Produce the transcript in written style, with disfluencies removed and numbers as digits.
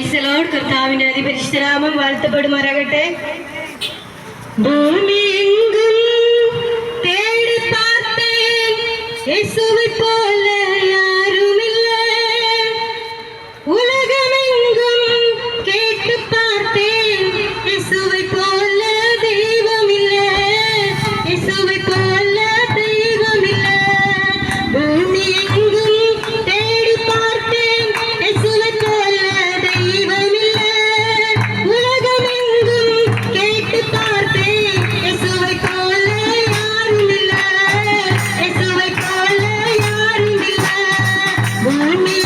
കർത്താവിന്റെ അതിപരിശുദ്ധനാമം വാഴ്ത്തപ്പെടുമാറാകട്ടെ. ഭൂമി എങ്ങും തേടി பார்த்தேன், യേശുவை போல யாருமில்லை. உலகமெங்கும் கேட்டு பார்த்தேன், യേശുவை போல தெய்வமில்லை. യേശുவை போல தெய்வமில்லை. பூமி எங்கும் தேடி பார்த்தேன், യേശുவை போல தெய்வமில்லை. உலகமெங்கும் கேட்டு பார்த்தேன், യേശുவை போல யாருமில்லை. യേശുவை போல யாருமில்லை. பூமி